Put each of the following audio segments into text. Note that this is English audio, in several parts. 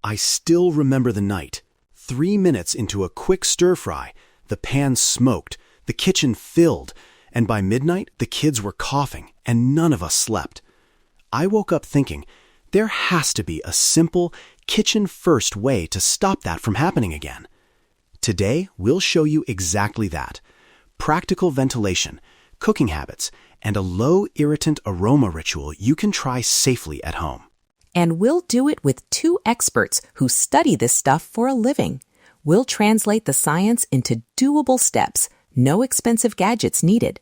I still remember the night. 3 minutes into a quick stir-fry, the pan smoked, the kitchen filled, and by midnight, the kids were coughing, and none of us slept. I woke up thinking, there has to be a simple, kitchen-first way to stop that from happening again. Today, we'll show you exactly that. Practical ventilation, cooking habits, and a low-irritant aroma ritual you can try safely at home. And we'll do it with 2 experts who study this stuff for a living. We'll translate the science into doable steps, no expensive gadgets needed.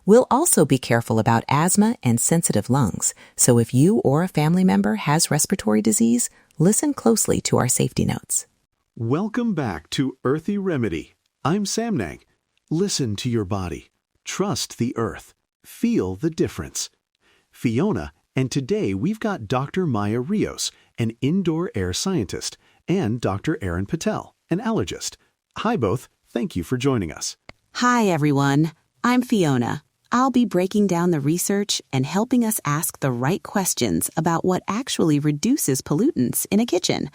We'll also be careful about asthma and sensitive lungs, so if you or a family member has respiratory disease, listen closely to our safety notes. Welcome back to Earthy Remedy. I'm Samnang. Listen to your body. Trust the earth. Feel the difference. Fiona, and today we've got Dr. Maya Rios, an indoor air scientist, and Dr. Aaron Patel, an allergist. Hi both, thank you for joining us. Hi everyone, I'm Fiona. I'll be breaking down the research and helping us ask the right questions about what actually reduces pollutants in a kitchen.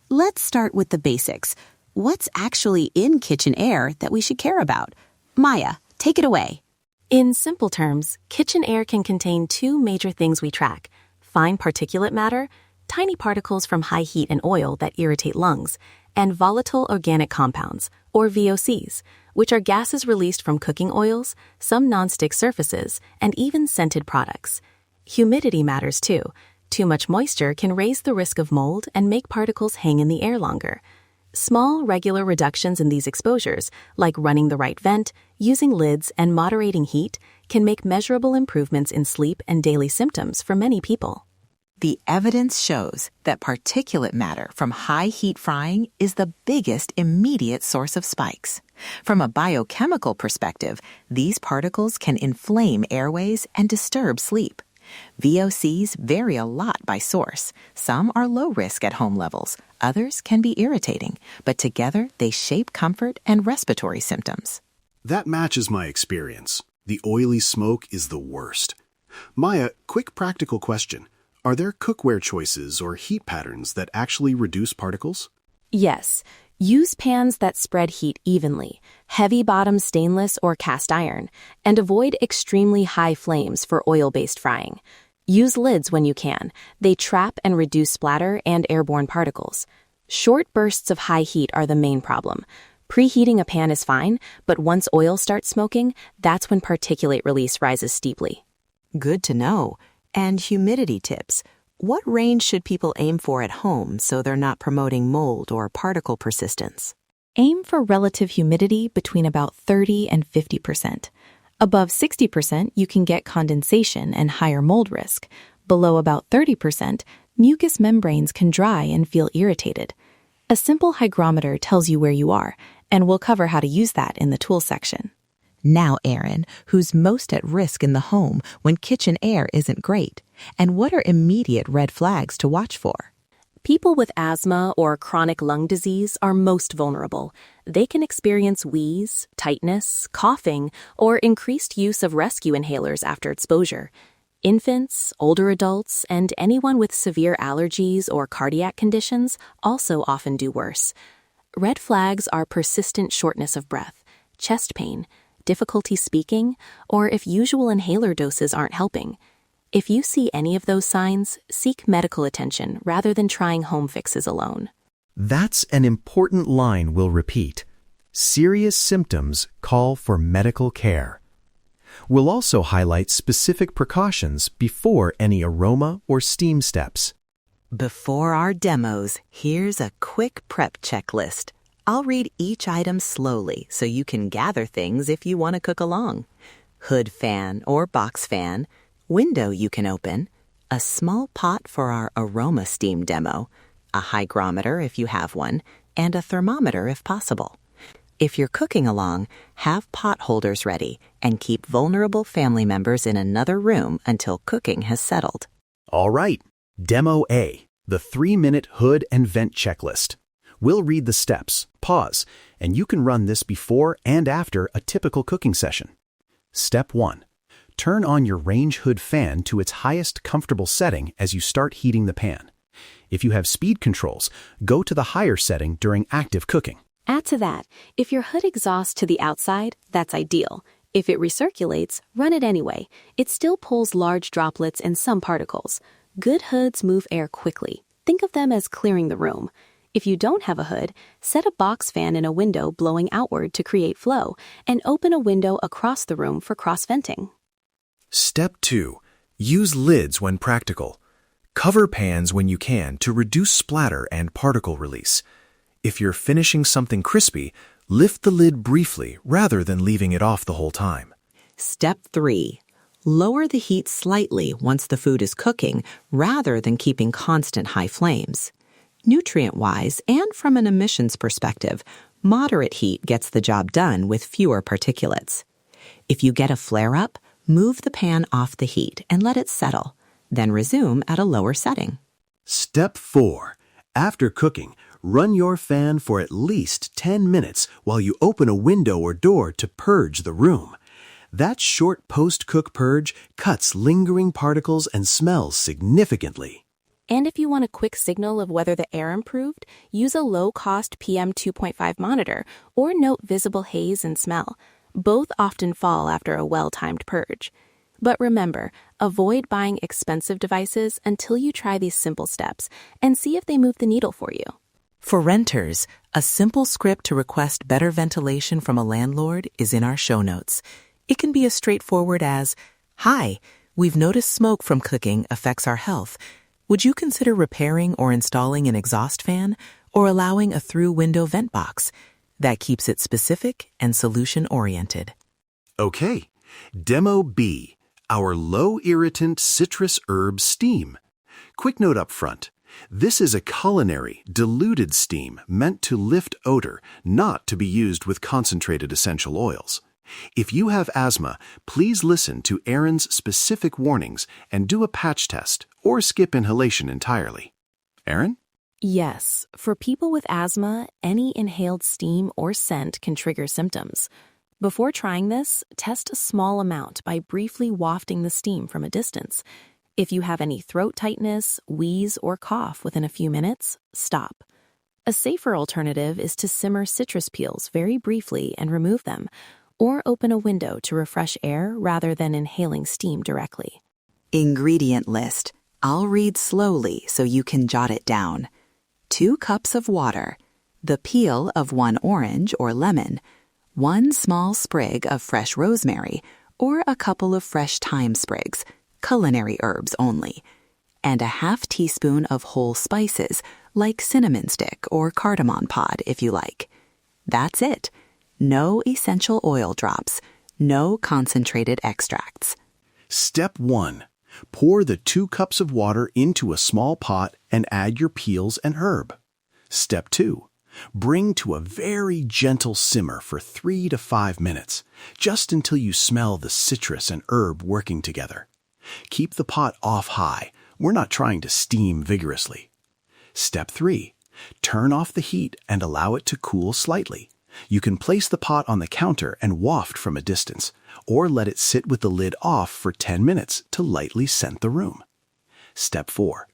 Let's start with the basics. What's actually in kitchen air that we should care about? Maya, take it away. In simple terms, kitchen air can contain 2 major things we track: fine particulate matter, tiny particles from high heat and oil that irritate lungs, and volatile organic compounds, or VOCs, which are gases released from cooking oils, some nonstick surfaces, and even scented products. Humidity matters too. Too much moisture can raise the risk of mold and make particles hang in the air longer. Small, regular reductions in these exposures, like running the right vent, using lids, and moderating heat, can make measurable improvements in sleep and daily symptoms for many people. The evidence shows that particulate matter from high heat frying is the biggest immediate source of spikes. From a biochemical perspective, these particles can inflame airways and disturb sleep. VOCs vary a lot by source. Some are low risk at home levels, others can be irritating, but together they shape comfort and respiratory symptoms. That matches my experience. The oily smoke is the worst. Maya, quick practical question. Are there cookware choices or heat patterns that actually reduce particles? Yes. Use pans that spread heat evenly, heavy-bottom stainless or cast iron, and avoid extremely high flames for oil-based frying. Use lids when you can. They trap and reduce splatter and airborne particles. Short bursts of high heat are the main problem. Preheating a pan is fine, but once oil starts smoking, that's when particulate release rises steeply. Good to know. And humidity tips. What range should people aim for at home so they're not promoting mold or particle persistence? Aim for relative humidity between about 30 and 50%. Above 60%, you can get condensation and higher mold risk. Below about 30%, mucous membranes can dry and feel irritated. A simple hygrometer tells you where you are, and we'll cover how to use that in the tools section. Now, Aaron, who's most at risk in the home when kitchen air isn't great? And what are immediate red flags to watch for? People with asthma or chronic lung disease are most vulnerable. They can experience wheeze, tightness, coughing, or increased use of rescue inhalers after exposure. Infants, older adults, and anyone with severe allergies or cardiac conditions also often do worse. Red flags are persistent shortness of breath, chest pain, difficulty speaking, or if usual inhaler doses aren't helping. If you see any of those signs, seek medical attention rather than trying home fixes alone. That's an important line we'll repeat. Serious symptoms call for medical care. We'll also highlight specific precautions before any aroma or steam steps. Before our demos, here's a quick prep checklist. I'll read each item slowly so you can gather things if you want to cook along. Hood fan or box fan, window you can open, a small pot for our aroma steam demo, a hygrometer if you have one, and a thermometer if possible. If you're cooking along, have pot holders ready and keep vulnerable family members in another room until cooking has settled. All right, Demo A, the 3-minute hood and vent checklist. We'll read the steps, pause, and you can run this before and after a typical cooking session. Step 1. Turn on your range hood fan to its highest comfortable setting as you start heating the pan. If you have speed controls, go to the higher setting during active cooking. Add to that, if your hood exhausts to the outside, that's ideal. If it recirculates, run it anyway. It still pulls large droplets and some particles. Good hoods move air quickly. Think of them as clearing the room. If you don't have a hood, set a box fan in a window blowing outward to create flow, and open a window across the room for cross-venting. Step 2. Use lids when practical. Cover pans when you can to reduce splatter and particle release. If you're finishing something crispy, lift the lid briefly rather than leaving it off the whole time. Step 3. Lower the heat slightly once the food is cooking rather than keeping constant high flames. Nutrient-wise and from an emissions perspective, moderate heat gets the job done with fewer particulates. If you get a flare-up, move the pan off the heat and let it settle, then resume at a lower setting. Step 4. After cooking, run your fan for at least 10 minutes while you open a window or door to purge the room. That short post-cook purge cuts lingering particles and smells significantly. And if you want a quick signal of whether the air improved, use a low-cost PM 2.5 monitor or note visible haze and smell. Both often fall after a well-timed purge. But remember, avoid buying expensive devices until you try these simple steps and see if they move the needle for you. For renters, a simple script to request better ventilation from a landlord is in our show notes. It can be as straightforward as, "Hi, we've noticed smoke from cooking affects our health. Would you consider repairing or installing an exhaust fan or allowing a through-window vent box?" That keeps it specific and solution-oriented. Okay, Demo B, our low-irritant citrus herb steam. Quick note up front. This is a culinary, diluted steam meant to lift odor, not to be used with concentrated essential oils. If you have asthma, please listen to Aaron's specific warnings and do a patch test or skip inhalation entirely. Aaron? Yes, for people with asthma, any inhaled steam or scent can trigger symptoms. Before trying this, test a small amount by briefly wafting the steam from a distance. If you have any throat tightness, wheeze, or cough within a few minutes, stop. A safer alternative is to simmer citrus peels very briefly and remove them, or open a window to refresh air rather than inhaling steam directly. Ingredient list. I'll read slowly so you can jot it down. 2 cups of water, the peel of 1 orange or lemon, 1 small sprig of fresh rosemary, or a couple of fresh thyme sprigs, culinary herbs only, and a half teaspoon of whole spices like cinnamon stick or cardamom pod if you like. That's it. No essential oil drops, no concentrated extracts. Step 1. Pour the 2 cups of water into a small pot and add your peels and herb. Step 2. Bring to a very gentle simmer for 3 to 5 minutes, just until you smell the citrus and herb working together. Keep the pot off high. We're not trying to steam vigorously. Step 3. Turn off the heat and allow it to cool slightly. You can place the pot on the counter and waft from a distance, or let it sit with the lid off for 10 minutes to lightly scent the room. Step 4.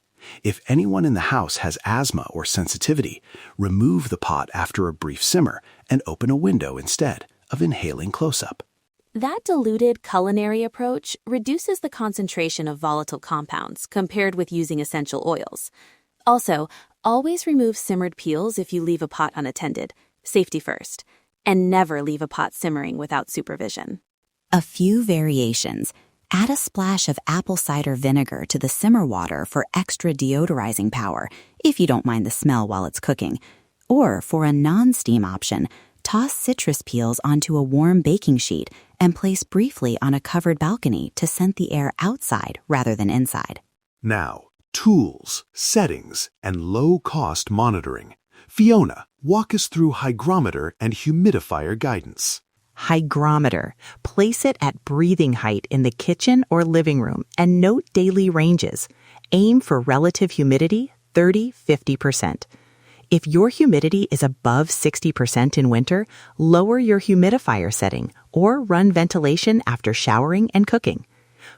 If anyone in the house has asthma or sensitivity, remove the pot after a brief simmer and open a window instead of inhaling close-up. That diluted culinary approach reduces the concentration of volatile compounds compared with using essential oils. Also, always remove simmered peels if you leave a pot unattended. Safety first. And never leave a pot simmering without supervision. A few variations. Add a splash of apple cider vinegar to the simmer water for extra deodorizing power, if you don't mind the smell while it's cooking. Or, for a non-steam option, toss citrus peels onto a warm baking sheet and place briefly on a covered balcony to scent the air outside rather than inside. Now, tools, settings, and low-cost monitoring. Fiona, walk us through hygrometer and humidifier guidance. Hygrometer. Place it at breathing height in the kitchen or living room and note daily ranges. Aim for relative humidity 30-50%. If your humidity is above 60% in winter, lower your humidifier setting or run ventilation after showering and cooking.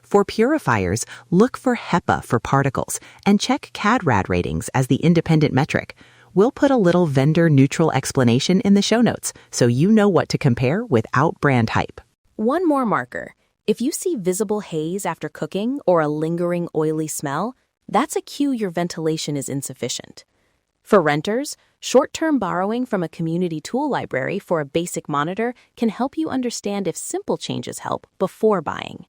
For purifiers, look for HEPA for particles and check CAD/RAD ratings as the independent metric. We'll put a little vendor-neutral explanation in the show notes so you know what to compare without brand hype. One more marker. If you see visible haze after cooking or a lingering oily smell, that's a cue your ventilation is insufficient. For renters, short-term borrowing from a community tool library for a basic monitor can help you understand if simple changes help before buying.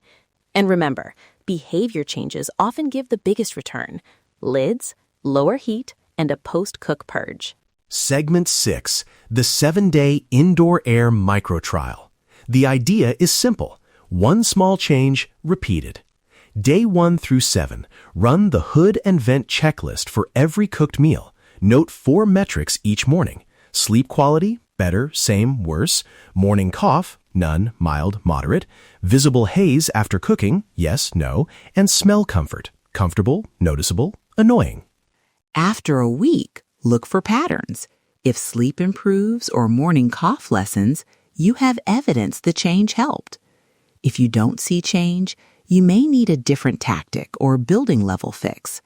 And remember, behavior changes often give the biggest return: lids, lower heat, and a post-cook purge. Segment 6, the 7-day Indoor Air Microtrial. The idea is simple. One small change, repeated. Day 1 through 7, run the hood and vent checklist for every cooked meal. Note 4 metrics each morning: sleep quality, better, same, worse; morning cough, none, mild, moderate; visible haze after cooking, yes, no; and smell comfort, comfortable, noticeable, annoying. After a week, look for patterns. If sleep improves or morning cough lessens, you have evidence the change helped. If you don't see change, you may need a different tactic or building level fix.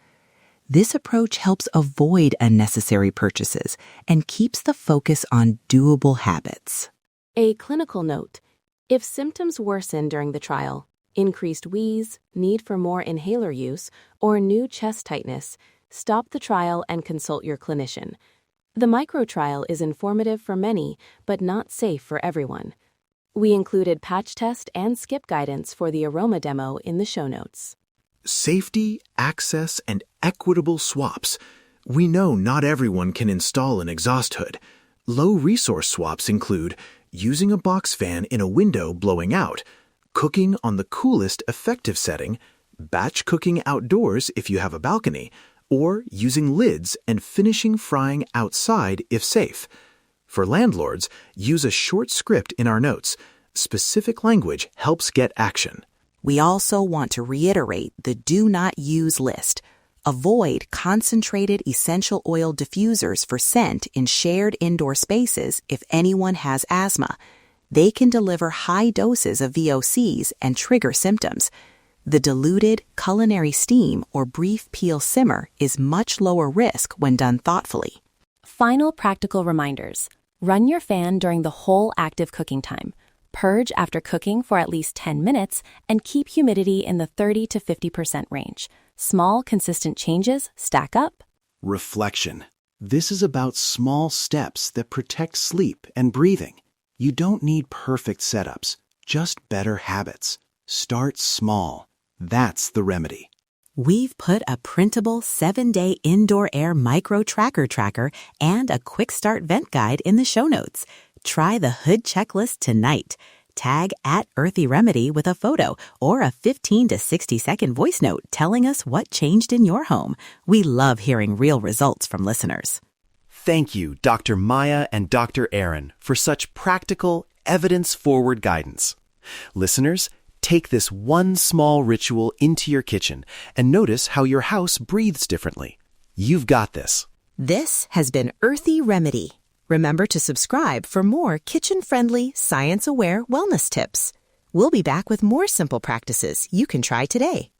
This approach helps avoid unnecessary purchases and keeps the focus on doable habits. A clinical note: if symptoms worsen during the trial, increased wheeze, need for more inhaler use, or new chest tightness, stop the trial and consult your clinician. The microtrial is informative for many, but not safe for everyone. We included patch test and skip guidance for the Aroma demo in the show notes. Safety, access, and equitable swaps. We know not everyone can install an exhaust hood. Low-resource swaps include using a box fan in a window blowing out, cooking on the coolest effective setting, batch cooking outdoors if you have a balcony, or using lids and finishing frying outside if safe. For landlords, use a short script in our notes. Specific language helps get action. We also want to reiterate the do not use list. Avoid concentrated essential oil diffusers for scent in shared indoor spaces if anyone has asthma. They can deliver high doses of VOCs and trigger symptoms. The diluted culinary steam or brief peel simmer is much lower risk when done thoughtfully. Final practical reminders. Run your fan during the whole active cooking time. Purge after cooking for at least 10 minutes and keep humidity in the 30 to 50% range. Small, consistent changes stack up. Reflection. This is about small steps that protect sleep and breathing. You don't need perfect setups, just better habits. Start small. That's the remedy. We've put a printable 7-day Indoor Air Microtracker and a quick start vent guide in the show notes. Try the hood checklist tonight. Tag @EarthyRemedy with a photo or a 15 to 60-second voice note telling us what changed in your home. We love hearing real results from listeners. Thank you, Dr. Maya and Dr. Aaron, for such practical, evidence-forward guidance. Listeners, take this one small ritual into your kitchen and notice how your house breathes differently. You've got this. This has been Earthy Remedy. Remember to subscribe for more kitchen-friendly, science-aware wellness tips. We'll be back with more simple practices you can try today.